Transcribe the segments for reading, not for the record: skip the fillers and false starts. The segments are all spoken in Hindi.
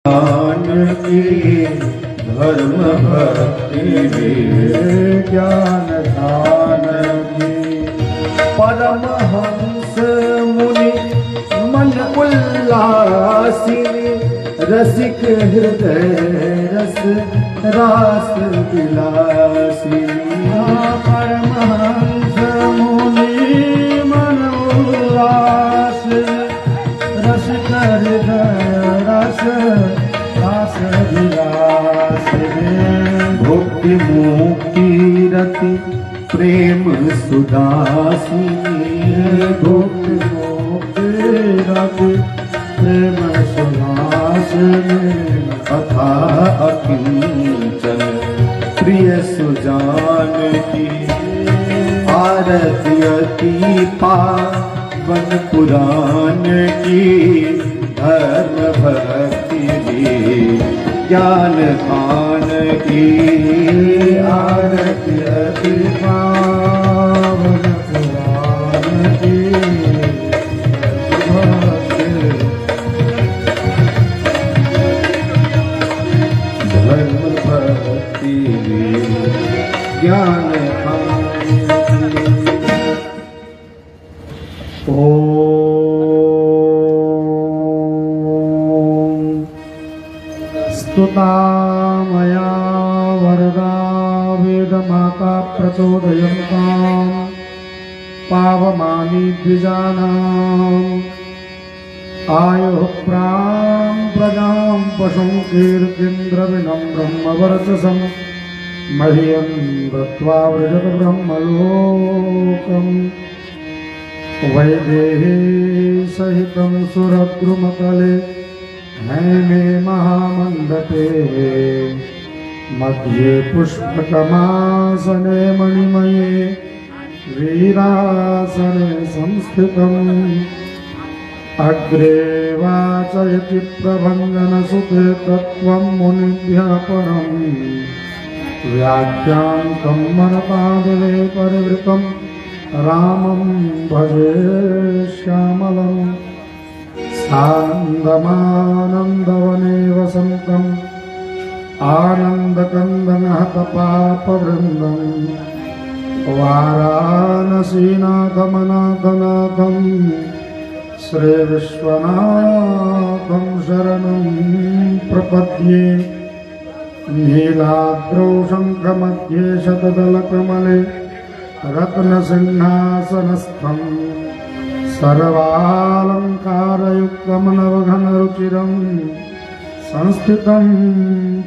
ज्ञान की धर्म भक्ति ज्ञान दान की परमहंस मुनि मन उल्लासिनी रसिक हृदय रस रास विलासिनी परमहंस मुनि मन उल्लास रसिक हृदय रस रास विलासिनी भक्ति मुक्ति रति प्रेम सुदासिनी भक्ति मुक्ति रति प्रेम सुदासिनी कथा अकिंचन प्रिय सुजान की आरती अति पावन पुराण की धर्म भक्ति ज्ञान दान की आरती अति पावन पुराण की धर्म भक्ति ज्ञान स्तुता मया वरदा वेदमाता प्रचोदयन्ताम् पावमानि द्विजानाम् आयुः प्रां प्रजां पशुं कीर्तिन्द्रविणं ब्रह्मवर्चसं मह्यं दत्त्वा व्रजत ब्रह्मलोकम् वैदेही सहितं सुरद्रुमतले हैमे महामण्डपे मध्ये पुष्पकमासने मणिमये वीरासने संस्थितम् अग्रे वाचयति प्रभञ्जनसुते तत्त्वं मुनिभ्यः परम् व्याख्यान्तं मनपादवे परिवृतं रामं भजे श्यामलम् आनन्दमानन्दवने वसन्तम् आनन्दकन्दनहतपापवृन्दम् वाराणसीनाथमनाथनाथम् श्रीविश्वनाथं शरणं प्रपद्ये नीलाद्रौ शङ्खमध्ये शतदलकमले रत्नसिंहासनस्थम् सर्वालङ्कारयुक्तं नवघनरुचिरं संस्थितं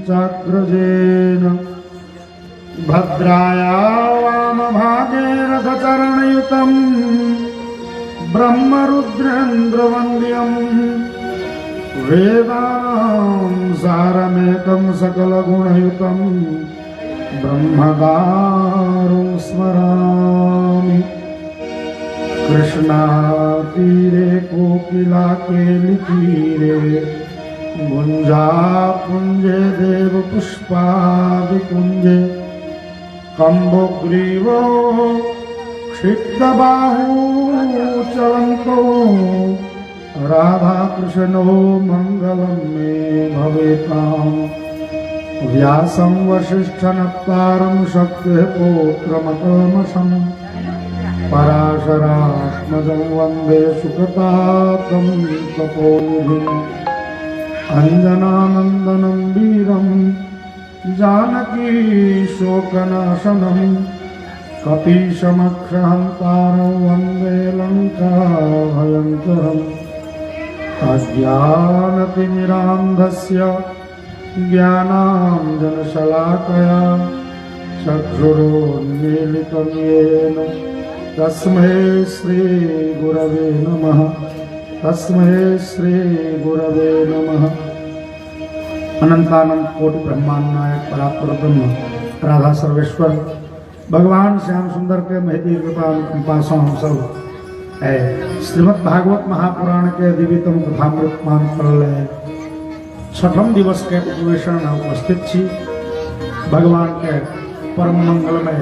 चाग्रजेन भद्राया वामभागे रथचरणयुतं ब्रह्मरुद्रेन्द्रवन्द्यं वेदानां सारमेकं सकलगुणयुतं ब्रह्मगारुं स्मरामि कृष्णातीरे कोकिला केलितीरे गुञ्जापुञ्जे देवपुष्पादिकुञ्जे कम्बोग्रीवो क्षिप्तबाहू चलन्तो राधाकृष्णो मङ्गलं मे भवेताम् व्यासं वसिष्ठनप्तारं शक्तिः पौत्रमकल्मषम् पराशरात्मजं वन्दे सुखतातं तपोनिधिम् अञ्जनानन्दनं वीरं जानकी शोकनाशनं कपीशमक्षहन्तारं वन्दे लङ्काभयङ्करम् अज्ञानतिमिरान्धस्य ज्ञानाञ्जनशलाकया चक्षुरोन्मीलितं येन तस्मै श्री गुरवे नमः तस्मै श्री गुरवे नमः। अनंतानंत कोटि ब्रह्मांड नायक परात्पर ब्रह्म राधा सर्वेश्वर भगवान श्याम सुंदर के महती कृपा अनुकंपा से हम सब श्रीमद् भागवत महापुराण के दिव्यतम कथामृत मान प्रलय छठम दिवस के उपवेशन में उपस्थित छी। भगवान के परम मंगलमय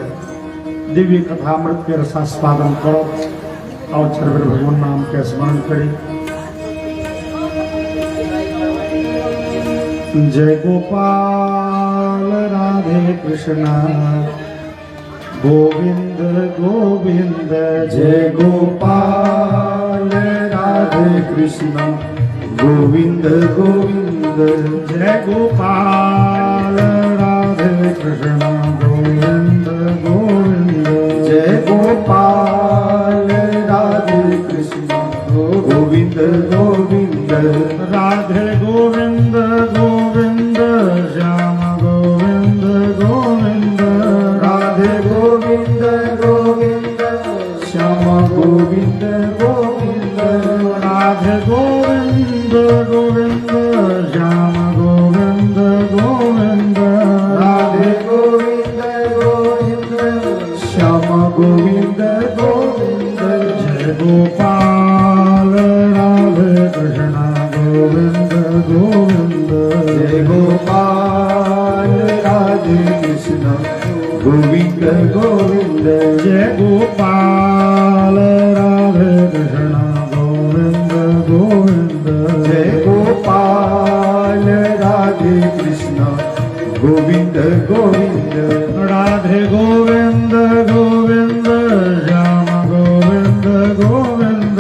दिव्य कथामृत के रसास्वादन करो और छरवीर भगवान नाम के स्मरण करी। जय गोपाल राधे कृष्णा गोविंद गोविंद जय गोपाल राधे कृष्णा गोविंद गोविंद जय गोपाल राधे कृष्णा गोविंद गोविंद जय गोपाल राधे कृष्णा गोविंद गोविंद राधे गोविंद गोविंद श्याम गोविंद गोविंद राधे गोविंद गोविंद श्याम गोविंद गोविंद राधे गोविंद गोविंद श्याम गोविंद गोविंद राधे गोविंद गोविंद श्याम गोविंद गोविंद जय गोपाल राधे कृष्णा गोविंद गोविंद जय गोपाल राधे कृष्णा गोविंद गोविंद जय गोपाल राधे कृष्णा गोविंद गोविंद जय गोपाल राधे कृष्णा गोविंद गोविंद राधे गोविंद गोविंद श्याम गोविंद गोविंद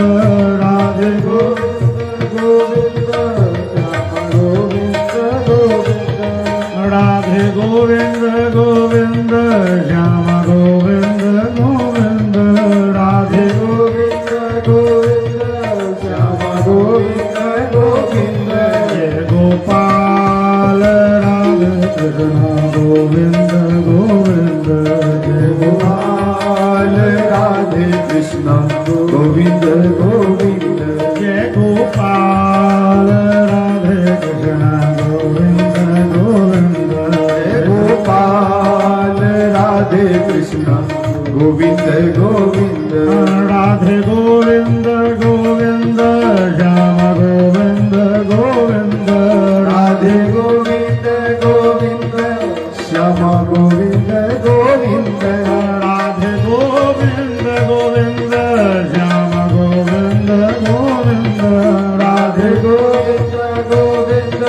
राधे गोविंद गोविंद श्याम गोविंद गोविंद राधे गोविंद गोविंद श्याम गोविंद गोविंद राधे गोविंद गोविंद श्याम गोविंद गोविंद जय गोपाल राधे कृष्णा गोविंद गोविंद जय गोपाल राधे कृष्णा गोविंद गोविंद जय गोपाल राधे कृष्णा गोविंद गोविंद जय गोपाल राधे कृष्णा गोविंद गोविंद राधे गोविंद गोविंद श्याम गोविंद गोविंद राधे गोविंद गोविंद श्याम गोविंद गोविंद राधे गोविंद गोविंद श्याम गोविंद गोविंद राधे गोविंद गोविंद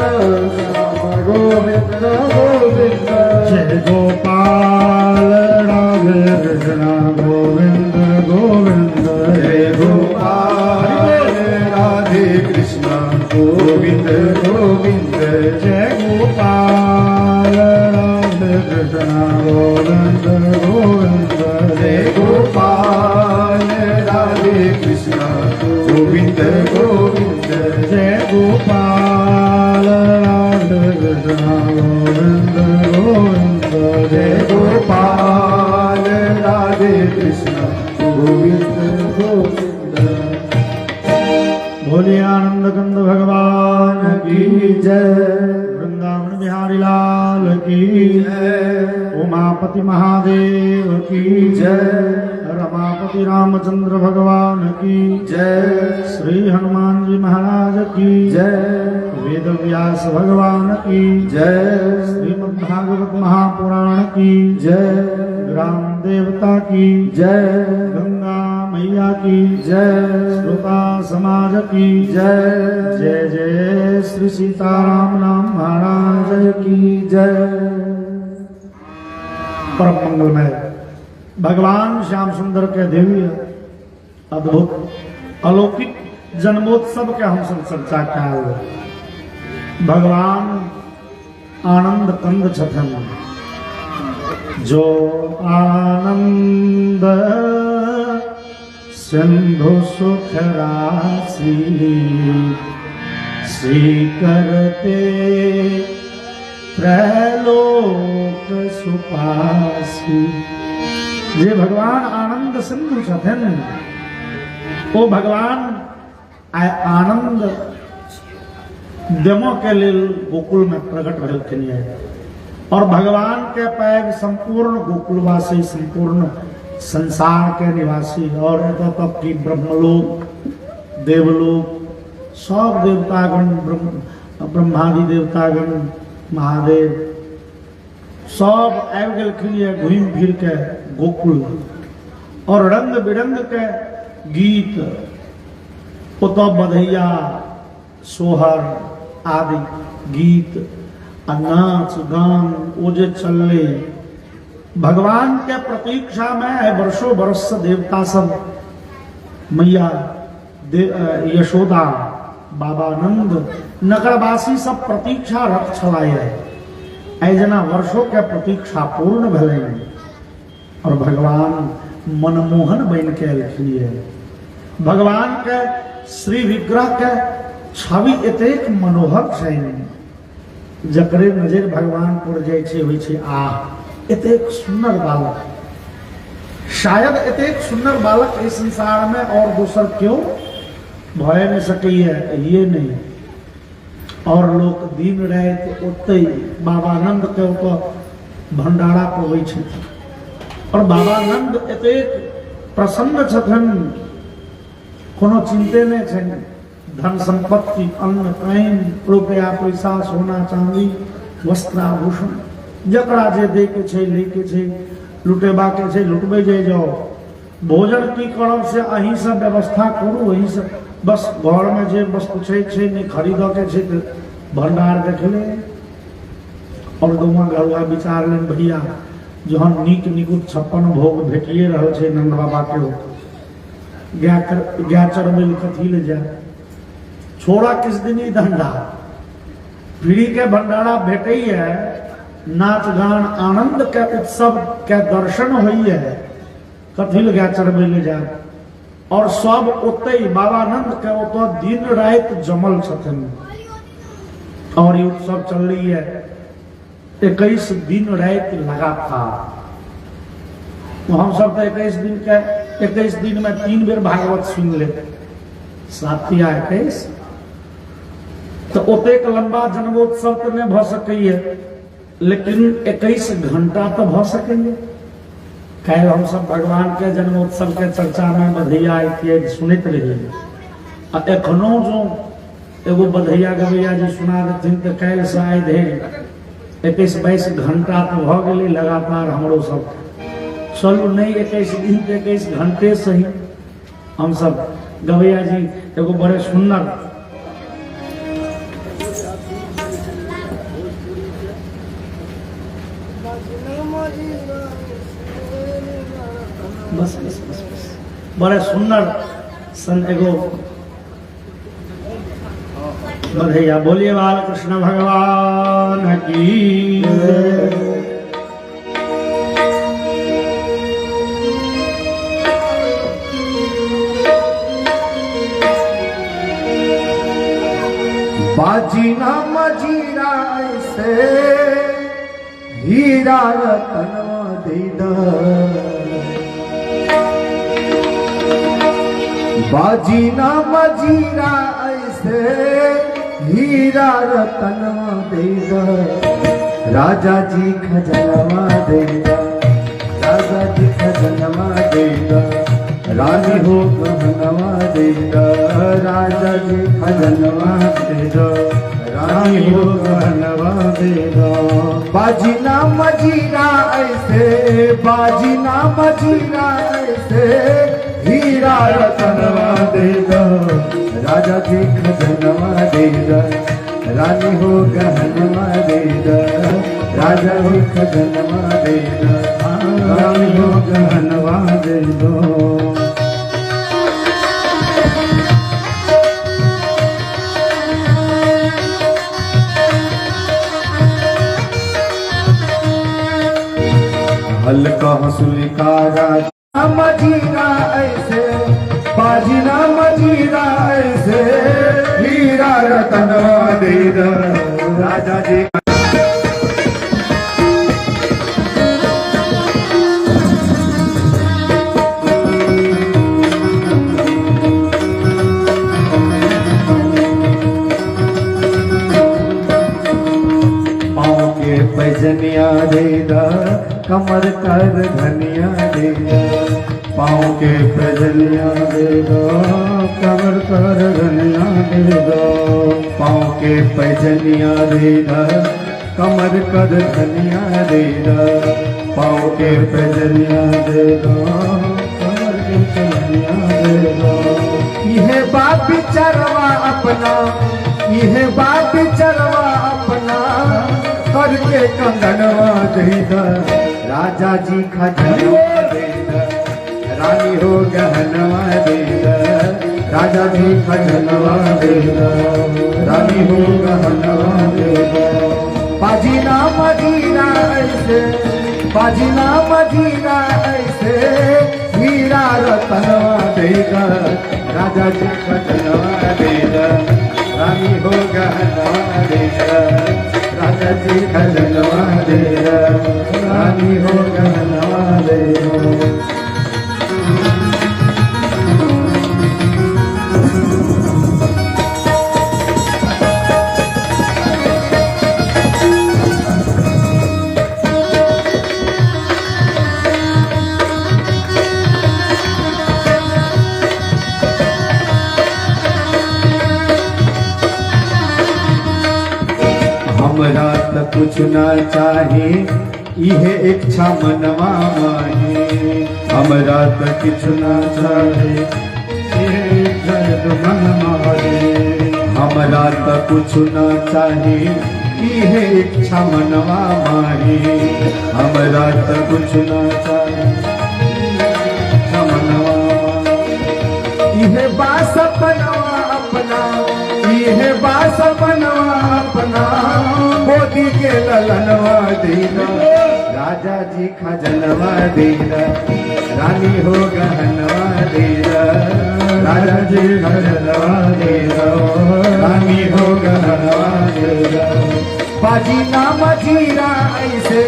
श्याम गोविंद गोविंद जय गोपाल राधे कृष्णा गोविंद गोविंद जय गोपाल राधे कृष्णा गोविंद गोविंद जय गोपाल राधे कृष्णा गोविंद गोविंद जय गोपाल राधे कृष्णा गोविंद गोविंद जय गोपाल राधे कृष्णा गोविंद गोविंद जय गोपाल राधे कृष्णा गोविंद गोविंद बोलिए आनंद कंद भगवान की जय वृंदावन बिहारी लाल की जय उमापति महादेव की जय रमापति रामचंद्र भगवान की जय श्री हनुमान जी महाराज की जय वेद व्यास भगवान की जय श्रीमद्भागवत महापुराण की जय ग्राम देवता की जय गंगा मैया की जय श्रोता समाज की जय जय जय श्री सीताराम नाम महाराज की जय। परम मंगलमय भगवान श्याम सुंदर के दिव्य अद्भुत अलौकिक जन्मोत्सव के हम सब चर्चा कयल। भगवान आनंद कंद छथन जो आनंद सिंधु सुख राशि श्री करते त्रैलोक सुपासी। ये भगवान आनंद सिंधु छथन। वो भगवान आनंद दमो के लिए गोकुल में प्रकट भेलखिन है और भगवान के पैग संपूर्ण गोकुलवासी संपूर्ण संसार के निवासी और तब की ब्रह्मलोक देवलोक सब देवतागण ब्रह्मादि देवतागण महादेव सब आबि गेलखिन घूमि फिर के गोकुल और रंग बिरंग के गीत ओतऽ बधैया सोहर आदि गीत नाच गान ओजे चलले भगवान के प्रतीक्षा में वर्षों वर्ष देवता सब मैया यशोदा बाबा नंद नगरवासी सब प्रतीक्षा रख छलाए ऐ जना वर्षों के प्रतीक्षा पूर्ण भले और भगवान मनमोहन बन के लिखिए भगवान के श्री विग्रह के छवि एतेक मनोहर छै जकरे नजर भगवान पर जाय छै होय छै आ एतेक सुंदर बालक शायद एतेक सुंदर बालक इस संसार में और दूसर क्यों भय नहीं सके ये नहीं और लोग दिन रात ओते बाबानंद के भंडारा पबै छथिन और बाबानंद एतेक प्रसन्न छथिन कोनो चिंते नहीं छै धन संपत्ति अन्न पाइन रुपया पैसा सोना चांदी वस्त्राभूषण जकरा जे दे के छै ले के छै लुटेबा के छै लुटबे जाओ भोजन की करब से अहीं सब व्यवस्था करू अहीं सब बस घर में जे वस्तु छै नहीं खरीद के छै तो भंडार देखले और दोमा घरुआ विचार लेन भैया जहन नीक निकुत 56 भोग भेटिए रहल छै नंद बाबा के गाय चरबै कथी ले जाए छोड़ा किस दिन ही धंधा पीढ़ी के भंडारा भेटे है नाच गान आनंद के उत्सव के दर्शन हुई है कथी ले गाय चरबै ले जाए और सब ओते बाबानंद के ओतो दिन रात जमल छथिन और ये उत्सव चल रही है 21 दिन रात लगातार हम सब तो 21 दिन में 3 बेर भागवत सुन ले साथिया 21 तो ओतेक लंबा जन्मोत्सव तो नहीं भ सके लेकिन 21 घंटा तो भ सके कल हम सब भगवान के जन्मोत्सव के चर्चा में बधैया इत्यादि सुनते रहिए एखनो जो एगो बधैया गवैया जी सुना देथिन तो कल से आए धरि 21-22 घंटा तो भ गए लगातार हमरो सब चलू नहीं 21 दिन 21 घंटे सही हम सब गवैया जी एगो बड़े सुंदर बस बस बस बस बड़े सुंदर सन एगो बधैया बोलिए बालकृष्ण भगवान की बाजी ना मजीरा ऐसे हीरा रतन दीदा बाजी ना मजीरा ऐसे हीरा रतन देगा राजा जी खजनवा देगा राजा जी खजनवा देगा रानी हो गहनवा देगा राजा जी खजनवा देगा रानी हो गहनवा देगा बाजी ना मजीरा ऐसे बाजी ना मजीरा ऐसे हीरा रतनवा देगा राजा जी खजनवा देगा रानी हो गहनवा देगा राजा जी खजनवा देगा रानी हो गहनवा देगा हल्का हंसुली का राजा मजीरा ऐसे बाजीना मजीरा ऐसे हीरा रतनवा देगा राजा जी पाँव के पैजनिया देगा कमर कर धनिया देगा पाँव के पैजनिया देगा कमर कर धनिया देगा पाँव के पैजनिया देगा कमर कर धनिया देगा पाँव के पैजनिया देगा कमर के धनिया देगा यह बाप चरवा अपना यह बाप चरवा अपना कमर के कंगनवा देगा राजा जी खजनवा देगा रानी हो गहनवा देगा राजा जी खजनवा देगा रानी हो गहनवा देगा बाजीना मदीना ऐसे बाजीना मदीना ऐसे हीरा रतनवा देगा राजा जी खजनवा देगा रानी हो गहनवा देगा राजा जी खजनवा देगा रानी हो गहनवा देगा हमरा त कुछ ना चाहे इहे इच्छा मनवा माहे हमरा त कुछ ना चाहे इहे इच्छा मन माहे हमरा त कुछ ना चाहे इहे इच्छा मनवा माहे हमरा त कुछ ना चाहे इच्छा मनवा इहे बास अपनवा अपना इहे बास अपनवा अपना मोदी के ललनवा देगा राजा जी खजनवा देगा रानी हो गहनवा देगा राजा जी खजनवा देगा रानी हो गहनवा देगा बाजी ना मजीरा ऐसे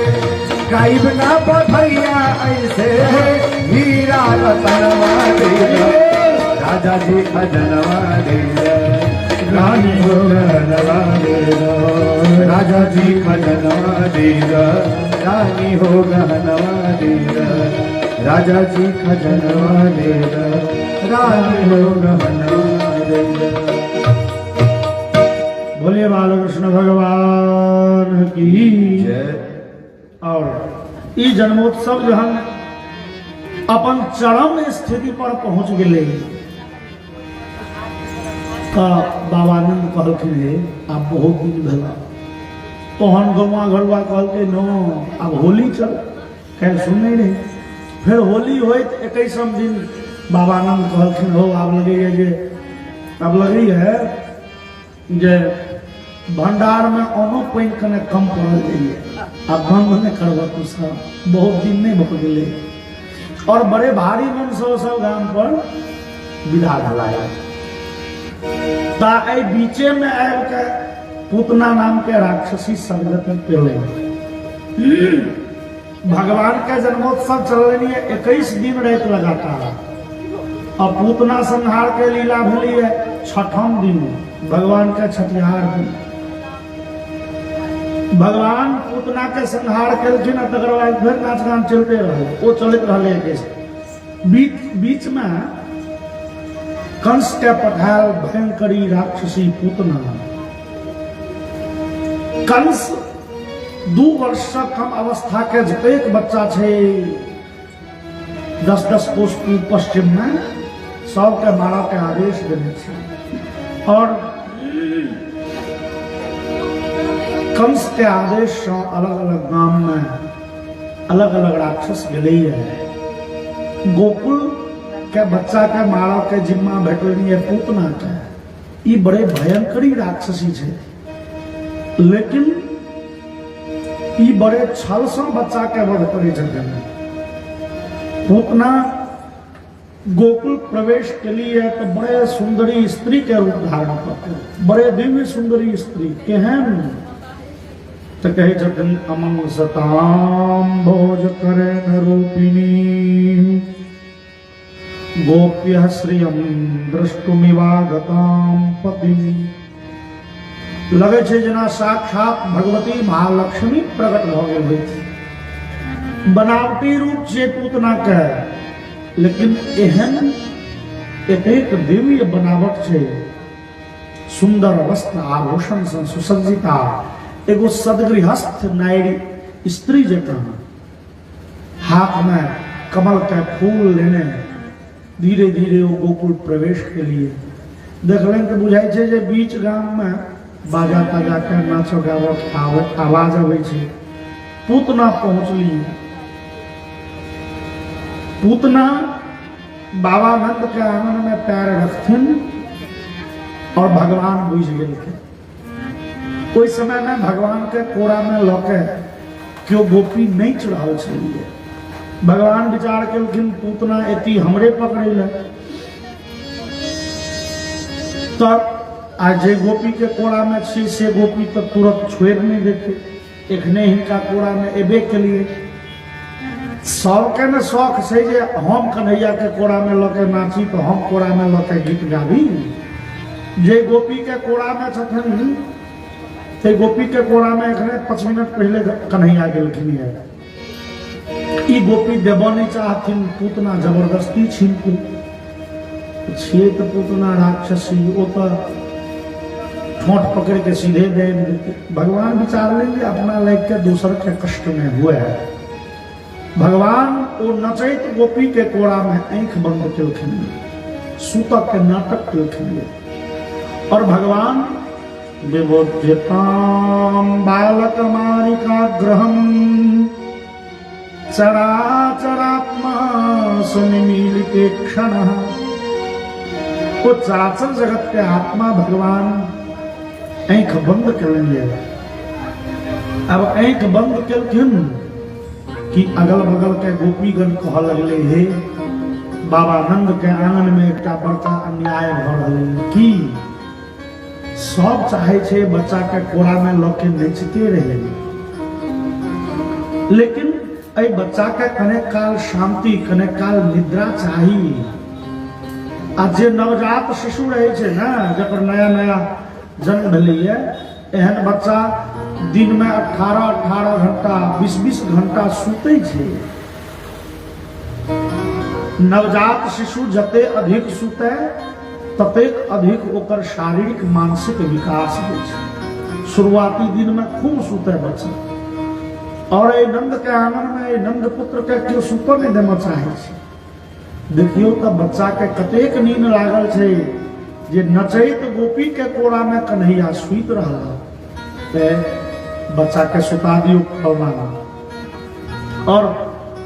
गायब ना बधैया ऐसे हीरा रतनवा देगा राजा जी खजनवा देगा रानी हो गहनवा देगा राजा जी खजनवा देगा रानी हो गहनवा देगा राजा जी खजनवा देगा रानी हो गहनवा देगा। बोलिए बालकृष्ण भगवान की जय। और ई जन्मोत्सव जहन अपन चरम स्थिति पर पहुंच गए बाबानंद कहलखिन अब बहुत दिन भला तोहन गौवा घरवा कहलके नो अब होली चल खैर सुनने नहीं फिर होली हो 21 दिन बाबानंद कहलखिन हो अब लगे जे अब लगी है जे भंडार में अनो पानी कने कम पड़ल जाइए अब बंद नहीं करवा तू सब बहुत दिन नहीं भग गए और बड़े भारी मन से सब गांव पर विदा भलाया ता ए बीचे में आयल के पूतना नाम के राक्षसी संगति पेले भगवान का जन्मोत्सव चल रही है 21 दिन रात लगातार और पूतना संहार के लीला भली है 6ठम दिन भगवान का छठिहार दिन भगवान पूतना के संहार केलखिन तकर बाद फिर नाच गान चलते रहे वो चलते रहे बीच में कंस के पठाल भयंकरी राक्षसी पूतना कंस 2 वर्ष कम अवस्था के जतेक बच्चा छे 10-10 कोस पश्चिम में सबके मारा के आदेश देने छे और कंस के आदेश से अलग अलग गांव में अलग अलग राक्षस गले है गोकुल के बच्चा के मारा के जिम्मा भेटनी है पूतना के ये बड़े भयंकरी राक्षसी छे लेकिन ये बड़े छल से बच्चा के वध करे छथिन पूतना गोकुल प्रवेश के लिए तो बड़े सुंदरी स्त्री के रूप धारण करते बड़े दिव्य सुंदरी स्त्री केहन तो कहे छथिन अमंग सताम भोज करे न रूपिणी गोप्य श्रियम दृष्टुमिवागताम पतिनी लगे छे जना साक्षात भगवती महालक्ष्मी प्रकट भ गेल बनावटी रूप छे पूतना के लेकिन एहन एक दिव्य बनावट छे सुंदर वस्त्र आभूषण से सुसज्जिता एगो सदगृहस्थ नारी स्त्री जका हाथ में कमल के फूल लेने धीरे धीरे वो गोकुल प्रवेश के लिए देखलें तो बुझाई छे जे बीच गांव में बाजा ताजा के नाच गावत आवाज अबै छै। पूतना पहुंचली, पूतना बाबा नंद के आंगन में पैर रखथिन और भगवान बुझ गेलखिन। ओहि समय में भगवान के कोरा में लके क्यों गोपी नहीं चढ़ाल छलिए। भगवान विचार केलखिन पूतना एती हमरे पकड़े ले, तब आज जे गोपी के कोरा में छी से गोपी तो तुरंत छोड़ नहीं देते। एखने हिनका कोरा में एबे के लिए सबके ने शौक छै जे हम कन्हैया के कोरा में लके नाची तो हम कोरा में लके गीत गाबी। जे गोपी के कोरा में छथिन ते गोपी के कोरा में एखने 5 मिनट पहले कन्हैया गेलखिन है। ई गोपी देबो नहीं चाहथिन, पूतना जबरदस्ती छीनके छिए तो पूतना राक्षसी ओ तो ठोंठ पकड़ के सीधे दे देते। भगवान विचार लेंगे अपना लाइक के दूसर के कष्ट में हुए है। भगवान ओ नचैत गोपी के कोरा में आंख बंद केलखिन, सूतक के नाटक केलखिन और भगवान विबोध्यताम बालकमानिकाग्रहम् चराचरात्मा सनिमीलिते क्षणः। वो चराचर जगत के आत्मा भगवान आंख बंद करेंगे। अब आंख बंद केलखिन कि अगल बगल के गोपीगण कह लगले हे बाबा नंद के आंगन में एक बड़का अन्याय भ रहल की सब चाहे छे बच्चा के कोरा में लके नचते रहे, लेकिन ए बच्चा के कने काल शांति कने काल निद्रा चाहिए। आज जे नवजात शिशु रहे छे ना, जकर नया नया जन्म भेलिए, एहन बच्चा दिन में 18-18 घंटा 20-20 घंटा सुते छे। नवजात शिशु जते अधिक सुते ततेक अधिक ओकर शारीरिक मानसिक विकास होइ छै। शुरुआती दिन में खूब सुते बच्चा, और ए नंद के आंगन में ए नंद पुत्र के क्यों सुतो नहीं देना चाहे छै। देखियो तो बच्चा के कतेक नींद लागल छै जे नचैत गोपी के कोरा में कन्हैया सुइत रहला। ते बच्चा के सुता दियो पलना में, और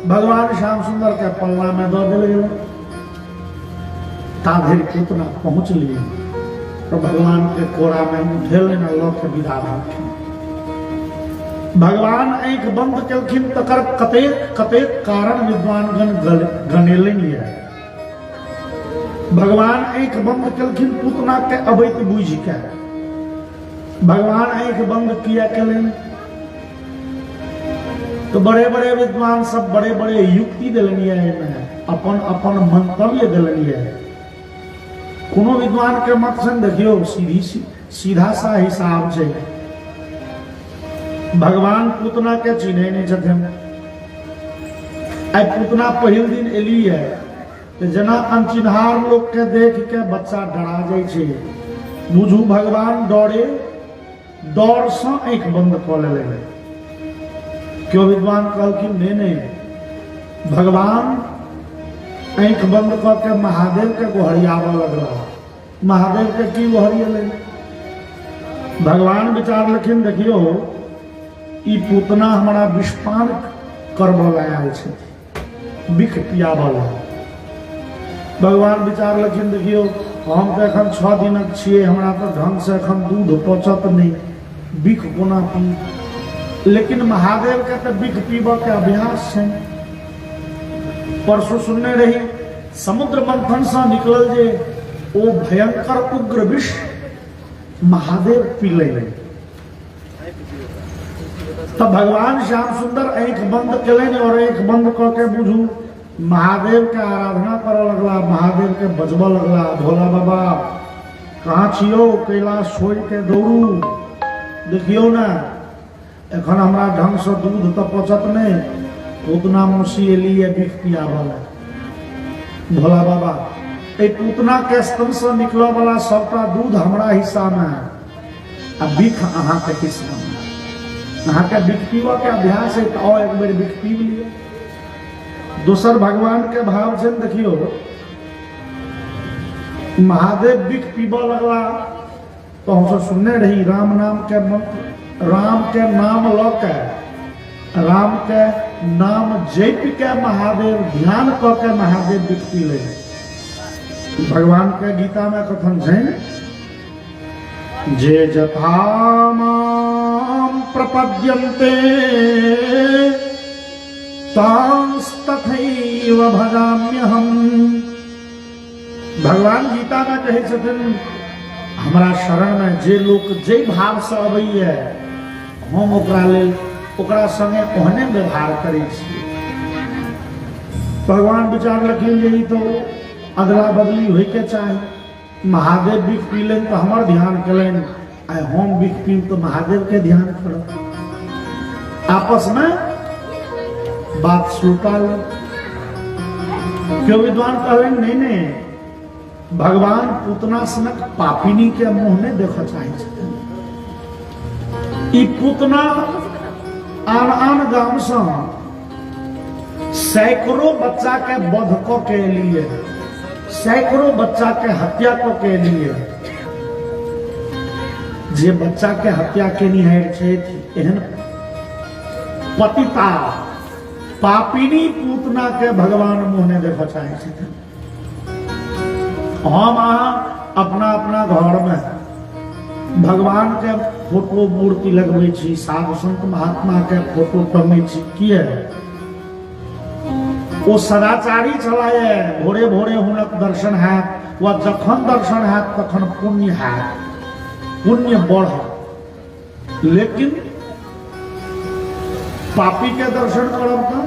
भगवान श्याम सुंदर के पलना में दो दिल गेल। ताधेर पूतना पहुंच लिए तो भगवान के कोरा में उठेल न लौट विदा भेलखिन। भगवान आंख बंद केलखिन तकर कतेक कतेक कारण विद्वानगण गनेलनि है। भगवान आंख बंद केलखिन पूतना के अबैत बुझ के। भगवान आंख बंद किया केलन तो बड़े बड़े विद्वान सब बड़े बड़े युक्ति दिलनि है, अपन अपन मंतव्य दिलनि है। कोनो विद्वान के मत से देखियो सीधा सा हिसाब छै। भगवान पूतना के चिन्हे नहीं छथिन। आई पूतना पहिल दिन एली है तो जना अनचिन्हार लोग के देख के बच्चा डरा जाय छै। बुझू भगवान डरे डर से आंख बंद क लेले। क्यों विद्वान कहलखिन नहीं नहीं, भगवान आंख बंद करके महादेव के गोहरियावा लगला। महादेव के की गोहरियले? भगवान विचार लखिन देखियो ई पूतना हमारा विषपान करबला आयल छै, बिख पियाबला। भगवान विचार लखिन देखियो हम तो एखन 6 दिनक छिए, हमरा तो ढंग से एखन दूध पचत नहीं, बिख कोना पी। लेकिन महादेव के तो बिख पीबा के अभ्यास छै। परसों सुनने रही समुद्र मंथन से निकल जे ओ भयंकर उग्र विष महादेव पी ले। तब भगवान श्याम सुंदर आंख बंद केलन और आंख बंद करके बुझू महादेव के आराधना करे लगला। महादेव के बजबा लगला, भोला बाबा कहाँ छियो, कैलाश छोड़ के दौड़ू। देखियो ना एखन हमरा ढंग से दूध तो पचत नहीं, पूतना मौसी एली है बिख पियावल। भोला बाबा ए पूतना के स्तन से निकल वाला सबटा दूध हमरा हिस्सा में है, आ बिख अहाँ के हिस्सा में। अहाँ के बिख पीवा के अभ्यास है तो एक बेर बिख पी लिए। दोसर भगवान के भाव से देखियो महादेव बिख पीबा लगला तो हम सब सुनने रही राम नाम के राम के नाम लो के राम के नाम जप के महादेव ध्यान क के महादेव बिकती ले भगवान के गीता में कथन है जे जथामाम प्रपद्यन्ते तांस्तथैव भजाम्यहम। भगवान गीता में कहे छथिन हमरा शरण में जे लोग जे भाव से अबैया हम ओकरा लेल ओकरा संगे ओहने व्यवहार करै छी। भगवान विचार रखिल यही तो अदला बदली होय के चाही। महादेव बिख पीलन तो हमर ध्यान कलन आ हम बिख पीन तो महादेव के ध्यान करो। आपस में बात सुलटा लो। क्यों विद्वान कहलन नहीं नहीं भगवान पूतना सनक पापिनी के मुंह में देखा चाहे ई पूतना आन आन गांव से सैकड़ों बच्चा के वध के लिए सैकड़ों बच्चा के हत्या के लिए जे बच्चा के हत्या के निहार छे एहन पतिता पापिनी पूतना के भगवान मुंह में देखा चाहे छथिन। हम अपना अपना घर में भगवान के फोटो मूर्ति लगबै छी साधु संत महात्मा के फोटो टंगै छी किए ओ सदाचारी चलाए भोरे भोरे हुनक दर्शन हैत व जखन दर्शन हैत तखन पुण्य हैत पुण्य बढ़त। लेकिन पापी के दर्शन करब तो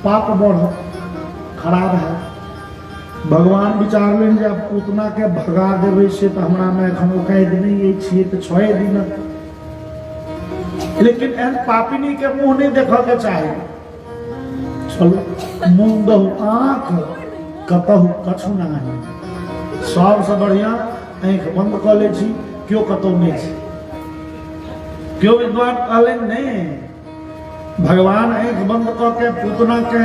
पाप बढ़त खराब है। भगवान विचार लेन जब पूतना के भगा देवे से तो हमरा में एखन कैद नहीं छे तो 6 दिन लेकिन एहन पापिनी के मुंह नहीं देखा के चाहे। चलो मुंदो आंख कतहु कछु नहीं सबसे बढ़िया आंख बंद कर ले छी क्यों कतहु नहीं छी। क्यों विद्वान कहले नहीं भगवान आंख बंद करके पूतना के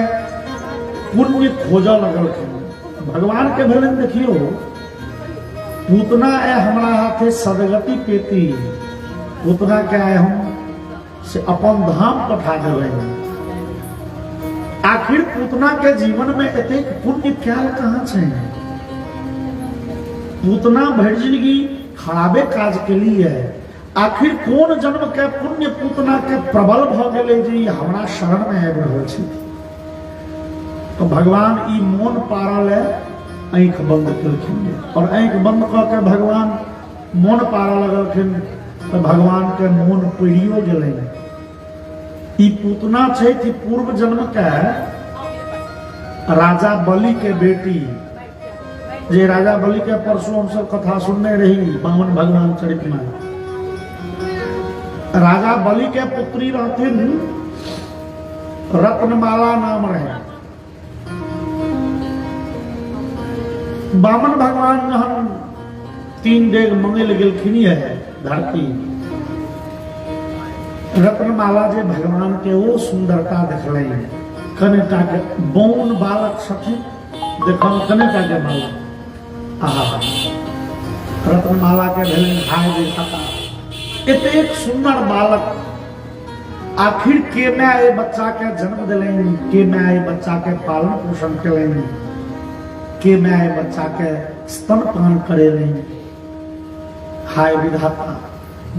पुण्य खोजा लगल। भगवान के भेलन देखियो पूतना है हमारा हाथे सदगति पेती पूतना के आए हम से अपन धाम पठा देवे। आखिर पूतना के जीवन में एते पुण्य ख्याल कहाँ छे। पूतना भर जिंदगी खराबे काज के लिए आखिर कौन जन्म के पुण्य पूतना के प्रबल भ गेले जे हमरा शरण में आबि रहल छै। तो भगवान ई मोन पारल है आंख बंद करखिन और आंख बंद करके भगवान मोन पारा लगलखिन तो भगवान के मोन पड़ियो गेलै। ई पूतना छै कि पूर्व जन्म के राजा बलि के बेटी जे राजा बलि के परसों हम सब कथा सुनने रही बामन भगवान चरित में। राजा बलि के पुत्री रहथिन रत्नमाला नाम रहे। बामन भगवान जहन 3 डेग मंगल गेलखिन है धरती रत्नमाला जे भगवान के वो सुंदरता देखल कनेटा के बौन बालक छथिन देखल कनेटा के बालक आहा रत्नमाला के भेलन भाई देखा एते सुंदर बालक आखिर के माय बच्चा के जन्म दिलन के माय बच्चा के पालन पोषण करें के माय बच्चा के स्तनपान करें। हाय विधाता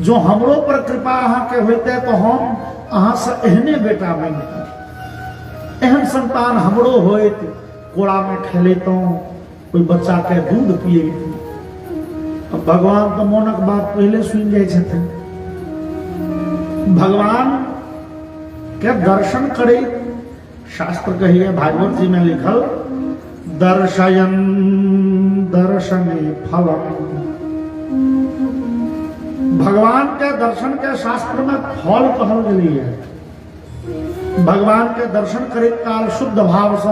जो हमरो पर कृपा अहाँ के होते तो हम अहाँ से एहने बेटा बनते एहन संतान हमरो होत कोड़ा में खेलेतो कोई बच्चा के दूध पिए। अब भगवान तो मोनक बात पहले सुन जाए छथिन। भगवान के दर्शन करे शास्त्र कहिए भागवत जी में लिखल दर्शयन दर्शने फलम। भगवान के दर्शन के शास्त्र में फल कहल गेली है। भगवान के दर्शन करे काल शुद्ध भाव से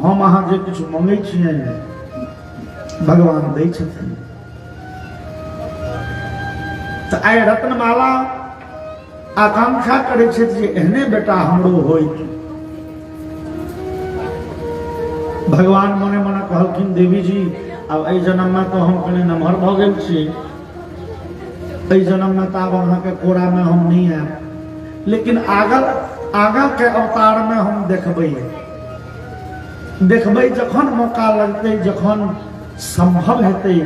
हम अहाँ जे कुछ मांगे छिए भगवान दै छथिन। तो आइ रत्नमाला आकांक्षा करे छथि जे एहने बेटा हमरो होइत। भगवान मने मने कहलखिन देवी जी अब एहि जन्म में तो हम कने नमहर भ गेल छी जन्म में ताब अहाँ के कोरा में हम नहीं आए, लेकिन आगा के अवतार में हम देखबै जखन मौका लगते, जखन संभव हेतै,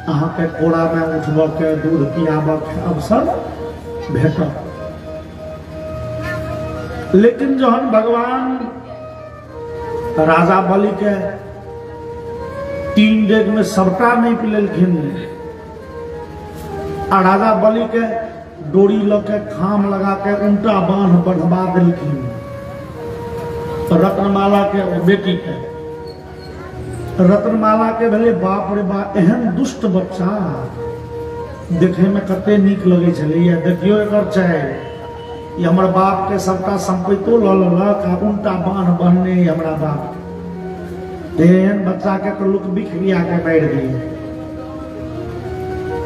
अहाँ के कोरा में उठब के दूध पियाब के अवसर भेटत। लेकिन जहन भगवान राजा बलि के 3 डेग में सबटा नहीं पिलेलखिन, आ राजा बलि के डोरी ल के खाम लगा के उल्टा बांध बढ़वा देलखिन रत्नमाला के बेटी के। रत्नमाला के भेले बाप रे बाप, एहन दुष्ट बच्चा देखे में कते नीक लगे छलैया। देखियो एकर चाहे ये हमर बाप के सबटा संपत्तियों ल लेलक, आ उल्टा बांध बहने हमरा बाप। एहन बच्चा के तो लोक बिख बिया के मारि दिए।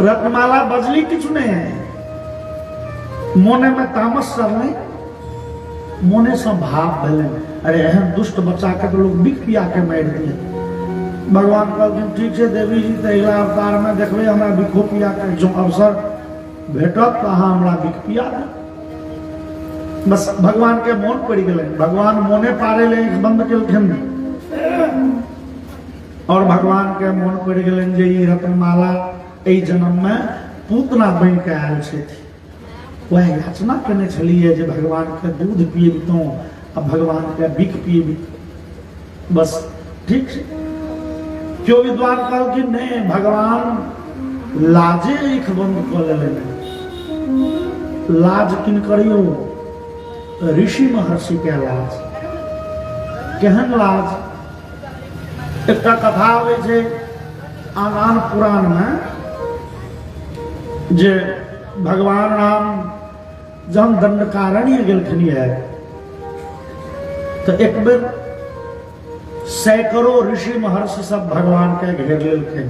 रत्नमाला बजली किछु नहीं है, मोने में तामस चलने, मोने से भाव भेले, अरे एहन दुष्ट बच्चा के तो लोग बिख पिया के मारि दिए। भगवान कहलखिन ठीक है देवी जी, तो अगला अवतार में देखबे हमरा बिखो पिया के जो अवसर भेटत तो अहाँ हमरा बिख पिया दे। बस भगवान के मोन पड़ गए, भगवान मोने पारे ले बंद केलखिन, और भगवान के मोन पड़ गए जे ई रत्नमाला एहि जन्म में पूतना बन के आयल छथि। वह याचना करने छलिए जे भगवान के दूध पियबितों, अब भगवान के बिख पियबितों। बस ठीक है, क्यों विद्वान कहल कि नहीं, भगवान लाजे आँख बंद कर लेने। लाज किन करियो, ऋषि महर्षि के लाज। केहन लाज? एक कथा आवे छे आन पुराण में, जे भगवान राम जब दंडकारण्य गेलखिन है, तो एक बेर सैकड़ों ऋषि महर्षि सब भगवान के घेर लेलखिन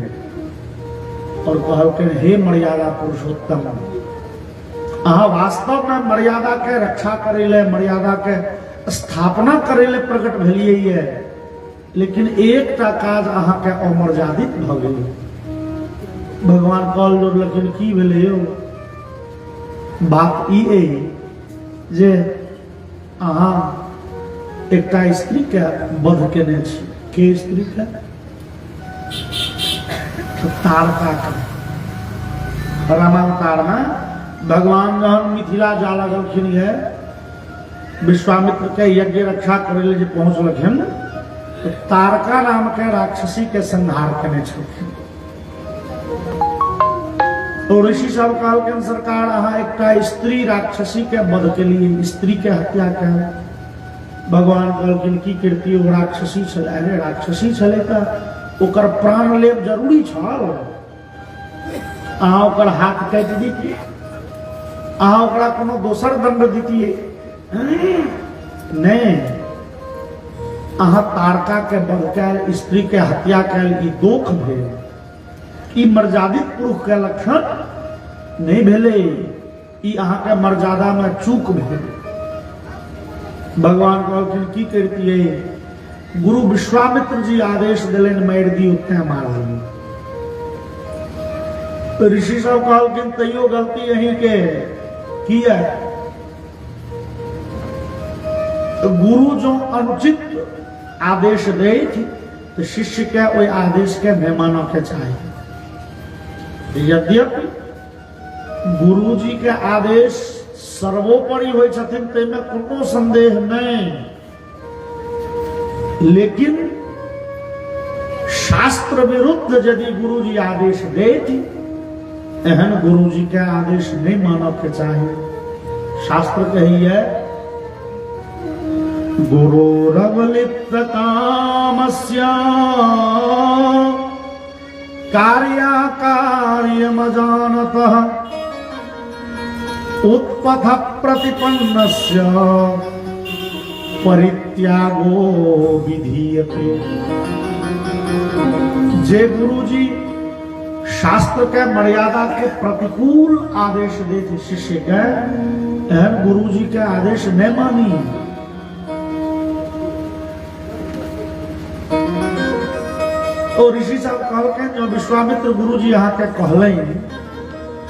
और कहलखिन हे मर्यादा पुरुषोत्तम, अहाँ वास्तव में मर्यादा के रक्षा करे ले, मर्यादा के स्थापना करे ले प्रकट भेलिए है, लेकिन एकटा काज अहाँ के अमर्यादित भ गेल। भगवान कहल जोड़लखिन की भेलै यौ? बात ई है जे अहाँ एकटा स्त्री के वध केने छी। के स्त्री के? तारका के। रामावतार में भगवान जहन मिथिला जा लगलखिन है, विश्वामित्र के यज्ञ रक्षा करे ले जे पहुंचलखिन, तो तारका नाम के राक्षसी के संहार केने छलखिन। तो ऋषि सब कहलखिन सरकार अहाँ एकटा स्त्री राक्षसी के वध के लिए, स्त्री के हत्या के। भगवान कहलखिन की करती वो राक्षसी छल? अरे राक्षसी छले तो ओकर प्राण लेब जरूरी छल। अहाँ ओकर हाथ काटि दीतिए, अहाँ ओकरा कोनो दोसर दंड दीतिए, नहीं, अहाँ तारका के वध कैल, स्त्री के हत्या कैल, ई दोख भेल। ई मर्यादित पुरुष के लक्षण नहीं भेले, ई अहाँ के मर्यादा में चूक भेल। भगवान कहलखिन की करतिए? गुरु विश्वामित्र जी आदेश दिलन मारि दी, उतने मारल। तो ऋषि सब कहलखिन तैयो गलती यही के किया। तो गुरु जो अनुचित आदेश दे तो शिष्य के ओई आदेश के नहीं मानो के चाहिए। यद्यपि गुरु जी के आदेश सर्वोपरि होय छथिन, तैमे कोनो संदेह नहीं, लेकिन शास्त्र विरुद्ध यदि गुरु जी आदेश देती, एहन गुरु जी के आदेश नहीं मानो के चाहिए। शास्त्र कहिए गुरुरवलिप्त कामस्य कार्यमजानतः उत्पथ प्रतिपन्नस्य परित्यागो विधीयते। जे गुरुजी शास्त्र के मर्यादा के प्रतिकूल आदेश देते शिष्य के, एहन गुरुजी के आदेश नहीं मानी। तो ऋषि साहब कहलके जो विश्वामित्र गुरु जी यहाँ के कहले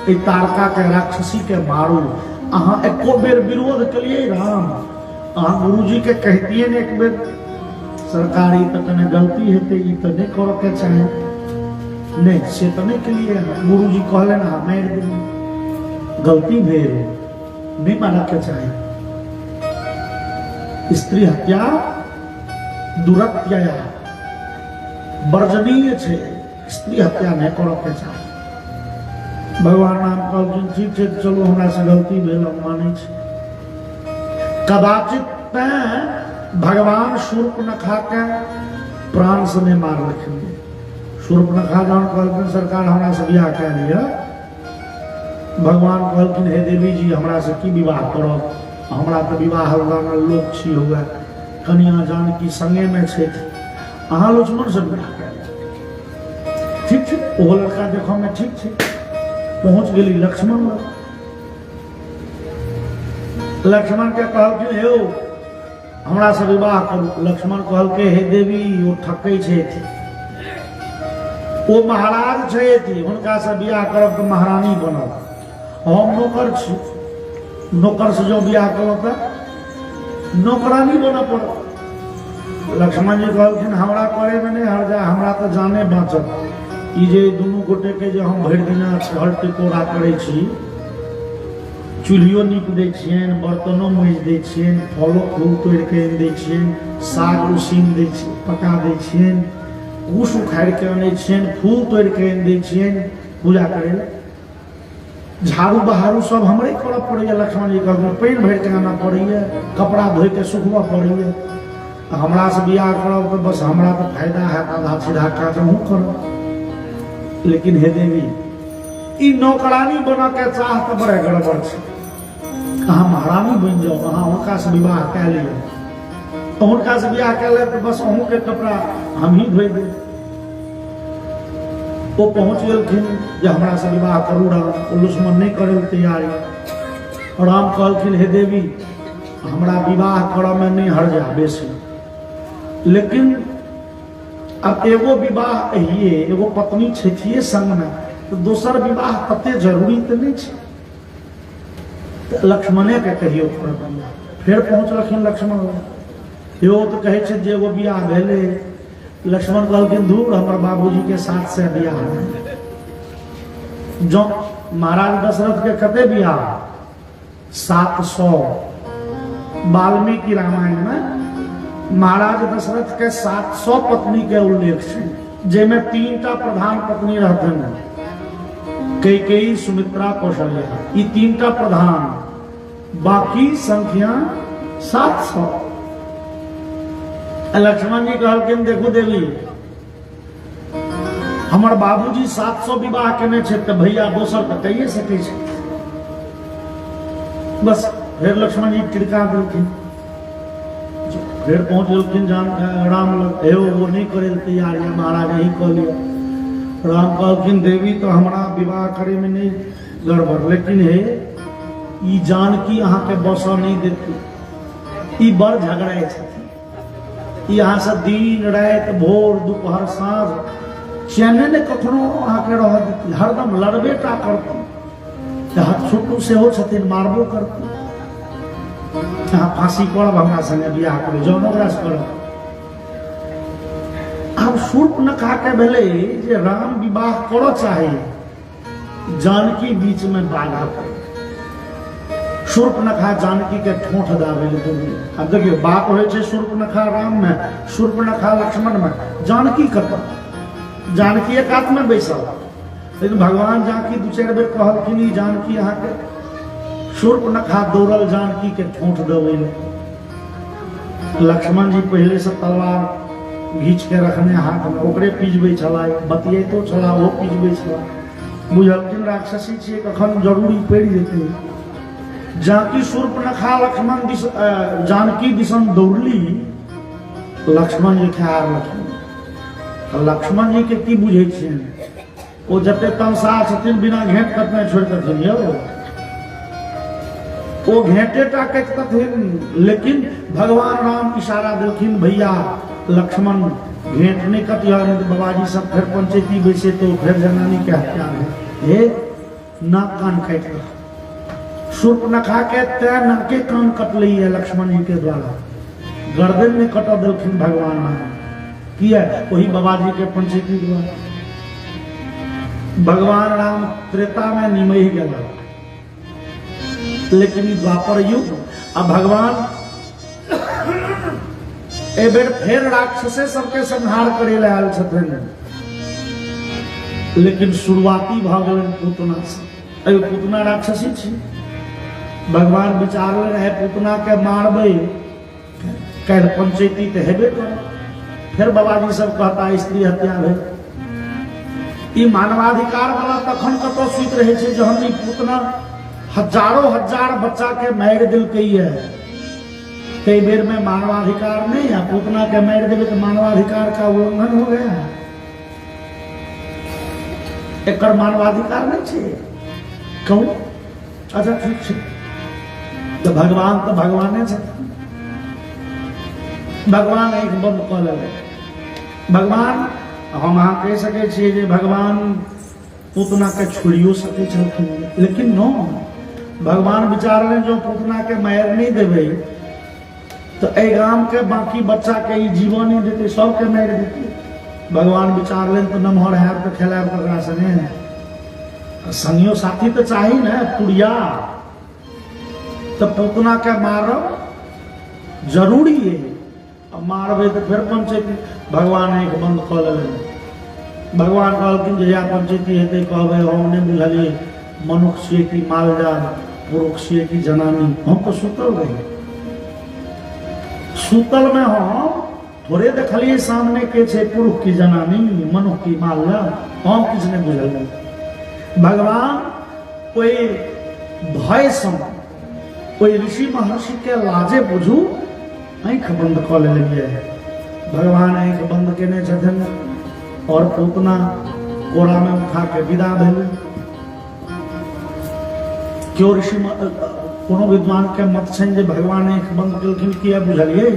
ई तारका के राक्षसी के मारू। अहाँ एको बेर विरोध कलिए राम, अहाँ गुरुजी के कहतिए ने एक बेर सरकार ई तो कने गलती हेते, ई तो नहीं करे के चाहे, नहीं से तो नहीं के लिए गुरुजी कहले ना मार दे, गलती भेल नहीं माना के चाहे। स्त्री हत्या दुरत्या वर्जनीय छे, स्त्री हत्या नहीं करे के चाहे। भगवान नाम कहलखिन ठीक है चलो हमरा से गलती भेल, हम मानै छी। कदाचित भगवान शूर्पणखा के प्राण से नहीं मारलखिन। शूर्पणखा जहन कहलखिन सरकार हमरा से बियाह कए लिअ, भगवान कहलखिन हे देवी जी हमरा से की विवाह करब, हमरा तो विवाह लोक छी हुए, कन्या जानकी संगे में छै, अहाँ लक्ष्मण से बियाह कए लिअ। ठीक छै, ओहो लड़का देखो में ठीक छै। पहुंच गेली लक्ष्मण लग। लक्ष्मण के कहलखिन हे हमरा से विवाह करू। लक्ष्मण कहलके हे देवी ओ ठकै छै, ओ महाराज छै, हुनका से बियाह करब तो महारानी बनब, हम नौकर छी, नौकर से जो बियाह करब तो नौकरानी बनब पड़त। लक्ष्मण जी कहलखिन हमरा करे में नहीं हर जा, हमरा तो जाने बाँचत। ई जे दुनू गोटे के जे हम भरि दिना छहल टिकोरा करै छी, चूल्हियो नीप दै छियनि, बर्तनो माँजि दै छियनि, फलो फूल तोड़ि के आनि दै छियनि, साग उसीन दै छी पका दै छियनि, कुश उखाड़ि के आनै छियनि, फूल तोड़ि के आनि दै छियनि पूजा करे ला, झाड़ू बहारू सब हमरे करऽ पड़ैया। लक्ष्मण जी कहलखिन पानि भरि के आना पड़ैया, कपड़ा धोइ के सुखबऽ पड़ैया, हमरा से बियाह करब तो बस हमरा तो फायदा है, आधा सीधा काज हमहूँ करब। लेकिन हे देवी ई नौकरानी बना के चाह तो बड़े गड़बड़ छै, अहाँ महारानी बन जाओ, अहाँ हुनका से विवाह कए लियौ, तो हुनका से बियाह कए ले तो बस अहूँ के कपड़ा हम ही धोइ देब। वो पहुंच गेलखिन जे हमरा से विवाह करू राम, लक्ष्मण नहीं करे तैयारी। राम कहलखिन हे देवी हमरा विवाह करऽ में नहीं हर्जा बेसी, लेकिन अब एगो विवाह अहिए, एगो पत्नी छथिए संग में, तो दोसर विवाह कते जरूरी तो नहीं छै, लक्ष्मणे के कहियो। फिर पहुंचलखिन लक्ष्मण, यो तो कहे छै जे एगो बियाह भेले। लक्ष्मण कहलखिन दूर हमर बाबूजी के साथ से बियाह जो महाराज दशरथ के कते बियाह 700। वाल्मीकि रामायण में महाराज दशरथ के 700 पत्नी के उल्लेख है, जेमे 3टा प्रधान पत्नी रहते हैं, कैकेयी, सुमित्रा, कौशल्या, ये 3टा प्रधान, बाकी संख्या 700। लक्ष्मण जी कहलखिन देखो देवी हमर बाबूजी 700 विवाह केने छै, तो भैया दोसर तो कहिए सकै छै। बस फिर लक्ष्मण जी टिड़का देलखिन। फिर पहुंच गेलखिन राम लग, हे वो नहीं करे तैयार है, महाराज यही कह लिया। राम कहलखिन देवी तो हमरा विवाह करे में नहीं गड़बड़, लेकिन हे ई जानकी अहाँ के बसऽ नहीं देती, ई बड़ झगड़ाए छथिन, ई अहाँ से दिन रात भोर दोपहर साँझ चैने ने कखनो अहाँ के रह देती, हरदम लड़बे टा करती, हाथ छुट्टू सेहो छथिन, मारबो करती। अहाँ फांसी करब हमरा संगे बियाह करू, जौन ओकरा से करब। आब शूर्पणखा के भेलै जे राम विवाह करऽ चाहे, जानकी बीच में बाधा पड़े। शूर्पणखा जानकी के ठोंठ दाबे ले देलकै। अब देखियो बात होइ छै शूर्पणखा राम में, शूर्पणखा लक्ष्मण में, जानकी कतऽ? जानकी एक आत्मा में बैसल, लेकिन भगवान जानकी 2-4 बेर कहलखिन ई जानकी अहाँ के। शूर्पणखा दौड़ल जानकी के ठोंठ देबै ले। लक्ष्मण जी पहले से तलवार घींच के रखने हाथ में, ओकरे पिजबै छला, बतियैतो छला, ओहो पिजबै छला। बुझलखिन राक्षसी छियै, कखन जरूरी पड़ि जेतै। जानकी शूर्पणखा लक्ष्मण दिस जानकी दिसन दौड़ली, लक्ष्मण जी ख्याल रखिन। लक्ष्मण जी के की बुझै छियनि, ओ जते तमसा छथिन बिना घेंट कतने छोड़ि देथिन यौ, वो घेंटे टा कथिन। लेकिन भगवान राम इशारा देलखिन भैया लक्ष्मण घेंट नहीं कटिया, नहीं तो बाबाजी सब फिर पंचायती बैसे तो फिर जनानी के हत्या है। हे नाक कान काट रहा। शूर्पणखा के तय नाके कान कट ली है लक्ष्मण जी के द्वारा, गर्दन में कटा दिलखिन भगवान राम किया वही बाबा जी के पंचेती द्वारा। भगवान राम त्रेता में निमहि गया, लेकिन द्वापर युग अब भगवान ए बेर फेर राक्षसे सबके संहार करे ले आयल छथिन, लेकिन शुरुआती भाग पूतना से। अरे पूतना राक्षसी छी, भगवान विचार रहे पूतना के मारबे कह पंचेती तो हेबे कर। फिर बाबा जी सब कहता स्त्री हत्या भेल। ई मानवाधिकार वाला तखन कतो सुत रहे छे जहन ई पूतना हजारों हजार बच्चा के मार दिलकै है। कई बेर में मानवाधिकार नहीं है, पूतना के मार देवे तो मानवाधिकार का उल्लंघन हो गया। एक मानवाधिकार नहीं छे कहूं। अच्छा ठीक छे, तो भगवाने छे। भगवान एक बंद कऽ लेले। भगवान हम अहाँ कह सके छियै जे भगवान पूतना के छोड़ियो सके छलखिन, लेकिन नो भगवान विचार रहे जो पूतना के मार नहीं देवे तो ए गाम के बाकी बच्चा के ई जीवन नहीं देते, सबके मार देते। भगवान विचार लेन तो नमहर है तो खेलाब ककरा संगे, संगियो साथी तो चाहिए ना पुड़िया। तो पूतना के मारब जरूरी है, अब मारबे तो फिर पंचेती। भगवान एक बंद कऽ लेलनि। भगवान कहलखिन जहिया पंचेती हेतै कहबै हम नहीं बुझलियै मनुष्य छियै कि मालजाल, पुरुष छियै कि जनानी। हम तो सुतल रही, सुतल में हम थोड़े देखलिए सामने के छे पुरुष की जनानी, मनुष्य की मालजाल, हम किछ नहीं बुझलियै। भगवान कोई भय सम कोई ऋषि महर्षि के लाजे बुझू आँख बंद कऽ लेलियै। भगवान आँख बंद केने छथिन और पूतना कोरा में उठा के विदा भेल। क्यों ऋषि कोनो विद्वान के मत छनि जे भगवान आँख बंद केलखिन किया बुझलियै।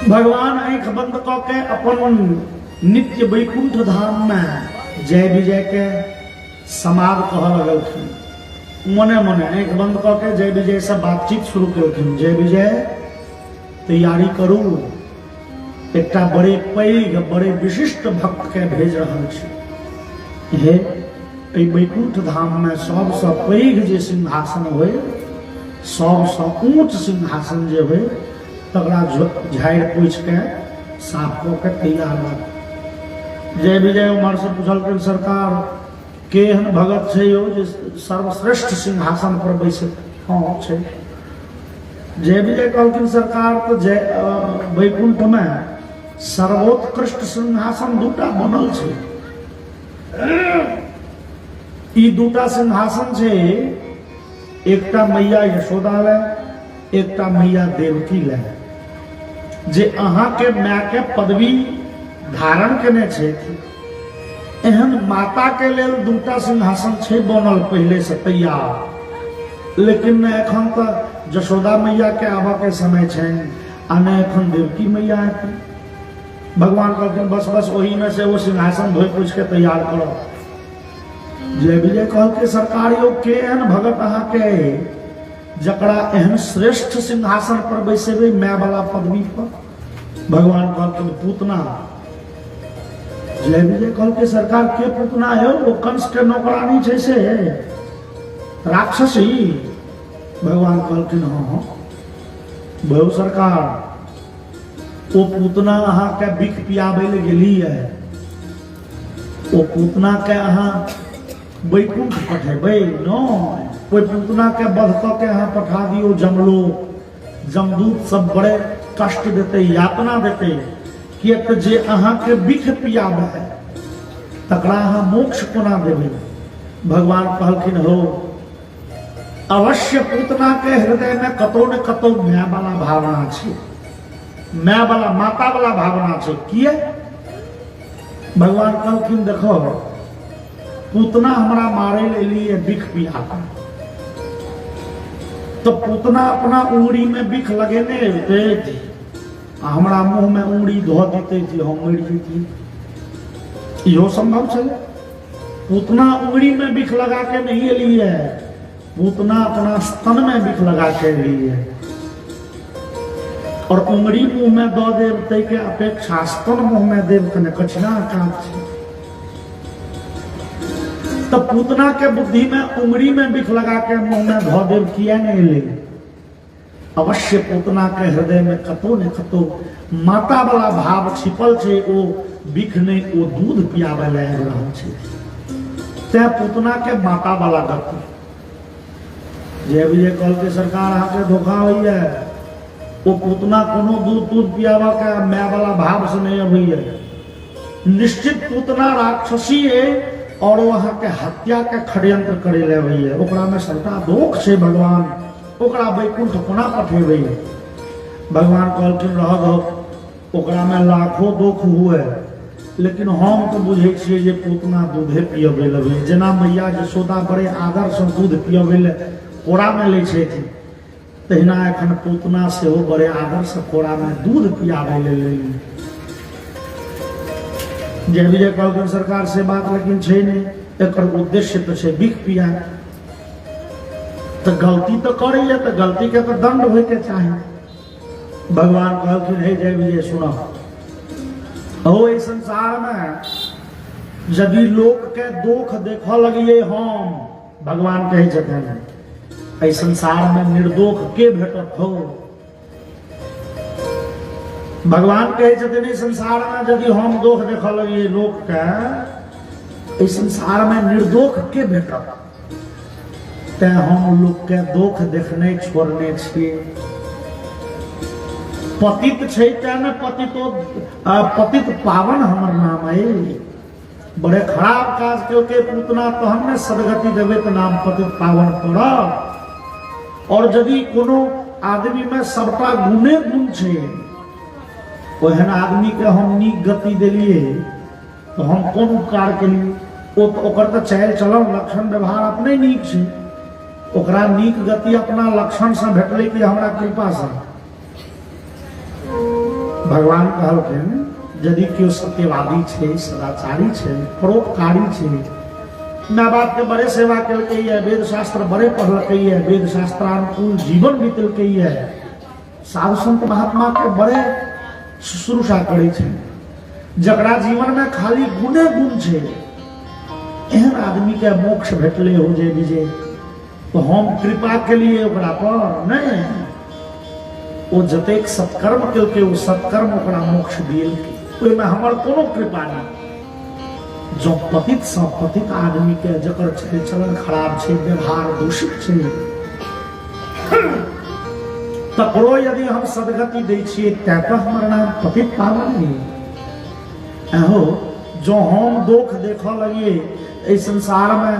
भगवान आँख बंद कऽ के अपन नित्य वैकुंठ धाम में जय विजय के समाद कहऽ लगलखिन। मने मने आँख बंद कऽ के जय विजय से बातचीत शुरू केलखिन। जय विजय तैयारी करू, एकटा बड़े पैघ बड़े विशिष्ट भक्त के भेज रहल छी। हे वैकुंठ धाम में सबसे पैघ जे सिंहासन होय, सबसे ऊंच सिंहासन जे होय तकरा झाड़ि पोछि के साफ कऽ के तैयार रख। जय विजय उमर से पूछलखिन सरकार केहन भगत छै यो जे सर्वश्रेष्ठ सिंहासन पर बैसे। हाँ छै। जय विजय कहलखिन सरकार तो जय वैकुंठ में सर्वोत्कृष्ट सिंहासन दूटा बनल छै। ई दूटा सिंहासन छै, एकटा मैया यशोदा ले, एकटा मैया देवकी ले। जे अहाँ के माय के पदवी धारण केने छै, एहन माता के लेल दूटा सिंहासन छै बनल पहले से तैयार, लेकिन एखन तो यशोदा मैया के आबा के समय छनि आ ने एखन देवकी मैया एखन। भगवान कहलखिन बस बस वही में से वो सिंहासन धोइ पूछ के तैयार करो। जय विजय कहलकै सरकार यो के एहन भगत अहाँ के जकरा एहन श्रेष्ठ सिंहासन पर बैसेबै माय वाला पदवी पर। भगवान कहलखिन पूतना। जय विजय कहलकै सरकार के पूतना है, वो कंस के नौकरानी छै से राक्षसी। भगवान कहलखिन हाँ बहु सरकार वो पूतना अहाँ के बिख पियाबे ले गेली है, वो पूतना के अहाँ वैकुंठ पठेबै न, कोई पूतना के वध कऽ के अहाँ पठा दियो जमलोक। जमदूत सब बड़े कष्ट देते, यातना देते, किएक तऽ जे अहाँ के बिख पियाबे तकरा अहाँ मोक्ष कोना देबै। भगवान कहलखिन हो अवश्य पूतना के हृदय में कतौ न कतौ माय वाला भावना छै, माय वाला माता वाला भावना छै। किए? भगवान कहलखिन देखो पूतना हमरा मारे ले लिए बिख पियाता, तो पूतना अपना उंगली में बिख लगेने रहते थी, हमरा मुंह में उंगली धो देते थी, हम मर जैती। इहो संभव छलै। पूतना उंगली में बिख लगा के नहीं ली है, पूतना अपना स्तन में बिख लगा के ली है। और उंगली मुंह में दो देव तय के अपेक्षा स्तन मुंह में देव कने कठिना काम छे। तो पूतना के बुद्धि में उंगली में बिख लगा के मुंह में धो देव किया नहीं ले। अवश्य पूतना के हृदय में कतो ने कतो माता वाला भाव छिपल छे। ओ बिख ने ओ दूध पियावे लाग रहल छे। ते पूतना के माता वाला गति जे भी कल के सरकार आके धोखा हुई है, वो पूतना कोनो दूध पियावा का मैं वाला भाव से नहीं हुई है। निश्चित पूतना राक्षसी है और वहां के हत्या के षड्यंत्र करे ले हुई है। ओकरा में सबटा दोख से भगवान ओकरा वैकुंठ कोना पठेबै। भगवान कहलखिन रह दो, ओकरा में लाखों दुख हुए, लेकिन हम तो बुझे छियै जे पूतना दूधे पियबे लगे। जेना मैया यशोदा बड़े आदर से दूध पियबे ले कोड़ा में ले छै, तहिना एखन पूतना से वो बड़े आदर से कोड़ा में दूध पियाबे ले। जय विजय कहलखिन सरकार से बात, लेकिन छै नहीं, एकर उद्देश्य तो छै बिख पिया। तो गलती तो करिए तो गलती के तो दंड होय के चाहिए। भगवान कहलखिन हे जय विजय सुनो, ओ इस संसार में यदि लोक के दुख देख लगिए हम, भगवान कहे छथिन इस संसार में निर्दोष के भेटत हो। भगवान कहे छथिन इस संसार में यदि हम दुख देख लगिए लोक के, इस संसार में निर्दोष के भेटत। ते हम लोग के दुख देखने छोड़ने छिए। पतित छै तेने पतित पावन हमर नाम है। बड़े खराब काज के पूतना तो हमने सदगति देवे के नाम पतित पावन पड़ा। और यदि कोनो आदमी में सबटा गुणे गुण छै, ओहन आदमी के हम नीक गति देलिए तो हम कोन उपकार केलिए? ओ तो ओकर तो चल चलन लक्षण व्यवहार अपने नीक छै, ओकरा नीक गति अपना लक्षण से भेटले कि हमरा कृपा से। भगवान कहलखिन यदि केओ सत्यवादी छै, सदाचारी छै, परोपकारी छै, माँ बाप के बड़े सेवा केलकै है, वेद शास्त्र बड़े पढ़लकै है, वेद शास्त्रानुकूल जीवन बीतलकै है, साधु संत महात्मा के बड़े शुश्रूषा करे छै, जकरा जीवन में खाली गुणे गुण छै, एहन आदमी के मोक्ष भेटले हो जे विजय, तो हम कृपा के लिए ओकरा पर नहीं, वो जतेक सत्कर्म केलकै वो सत्कर्म ओकरा मोक्ष दिएलकै, ओहिमे हमर कोनो कृपा नहीं। जो पतित सँ पतित आदमी के जकर चलन खराब छै, व्यवहार दूषित छै, तकरो यदि हम सदगति दै छियै तै तो हमर नाम पतित पावन नहीं। एहो जो हम दुख देख लगिए इस संसार में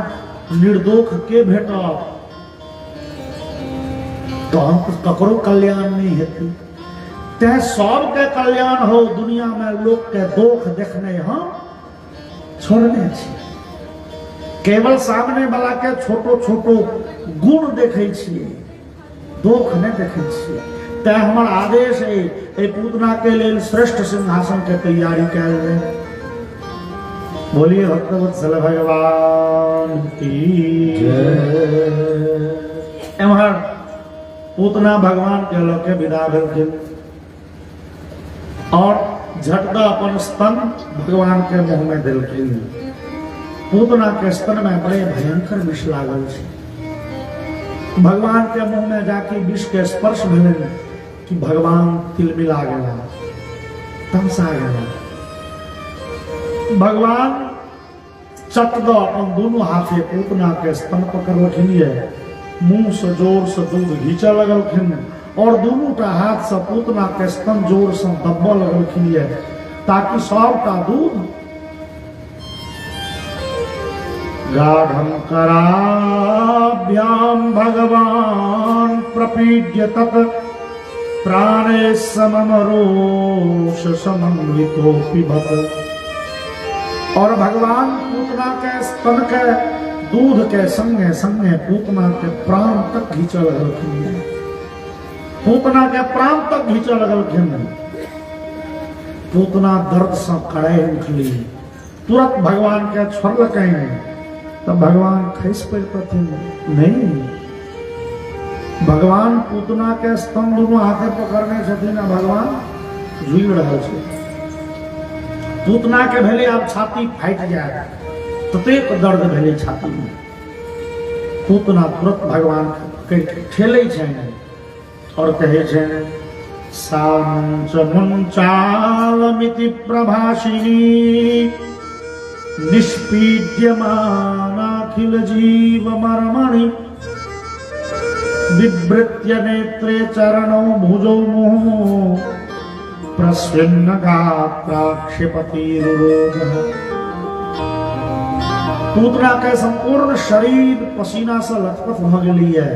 निर्दोष के भेटत तो हम ककरो कल्याण नहीं हेतु। तै सबके कल्याण हो, दुनिया में लोग के दुख देखने हम छोड़ने छी। केवल सामने वाला के छोटो छोटो गुण देखे छिए, दुख नहीं देखे छिए। तै हमर आदेश है ए पूतना के लेल श्रेष्ठ सिंहासन के तैयारी कैल जाए। बोलिए भक्तवत्सल भगवान की जय। एमहर पूतना भगवान के लऽ के विदा भेलखिन और झटका अपन स्तन भगवान के मुंह में देलखिन। पूतना के स्तन में बड़े भयंकर विष लागल छै। भगवान के मुंह में जाके विष के स्पर्श भेल कि भगवान तिलमिला गेला, तमसा गेला। भगवान चट दो अपन दोनों हाथे पूतना के स्तन पकड़लखिन, मुंह से जोर से दूध घींचा लगलखिन और दोनों टा हाथ से पूतना के स्तन जोर से दब्बा लगलखिन ताकि सबटा दूध गाढ़ं कराभ्याम भगवान प्रपीड्य तत् प्राणे सममरोष समन्वितो पिबत। और भगवान पूतना के स्तन के दूध के संगे संगे पूतना के प्राण तक घींच लगलखिन, पूतना के प्राण तक घींच लगलखिन। पूतना दर्द से कड़े उठली, तुरंत भगवान के छोड़लकैन तो भगवान खस पड़ते नहीं। भगवान पूतना के स्तंभ दोनों हाथे पकड़ने छथिन आ भगवान झूल रहा छे। पूतना के भेले आब छाती फाट जाए, ततेक दर्द भेले छाती में। पूतना तुरंत भगवान के ठेले छे और कहे छे सांच मुंचालमिति प्रभाषिणी निष्पीड्यमानाखिल जीव मर्मणि विवृत्य नेत्रे चरणौ भुजौ मुहुः प्रस्विन्न गात्राक्षिपतिरुरोधः। पूतना के संपूर्ण शरीर पसीना से लथपथ भ गेली है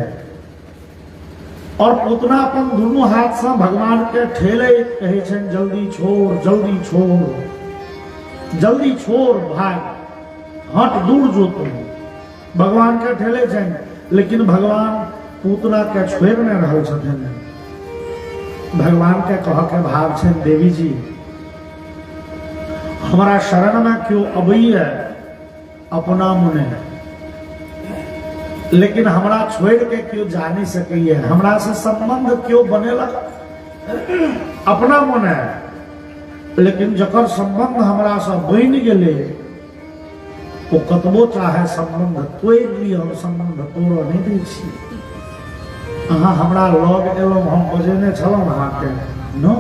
और पूतना अपन दोनों हाथ से भगवान के ठेले कहे छन जल्दी छोड़, जल्दी छोड़, जल्दी छोड़, भाग, हट दूर जो तुम। भगवान के ठेले छन, लेकिन भगवान पूतना के छोड़ नहीं रहे छथिन। भगवान के कह के भाव छन देवी जी हमारा शरण में क्यों अबई है अपना मुने, लेकिन हमरा छोड़ के क्यों जा नहीं सकी है, हमरा से संबंध क्यों बनेला अपना मन है, लेकिन जकर संबंध हमरा से बन गेले वो कतबो चाहे संबंध तोड़ ली, हम संबंध तोड़ नहीं दै छी। अहाँ हमरा लग एलौ, हम बजेने छलौ अहाँ के नो,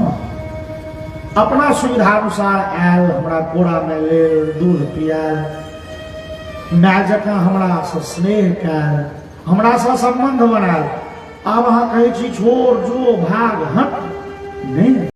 अपना सुविधा अनुसार आयल, हमरा कोड़ा में ले दूध पियाल, माय जकाँ हमरा से स्नेह कयल, हमरा से संबंध बनायल। आब अहाँ कहै छी छोड़ जो भाग हट, नहीं।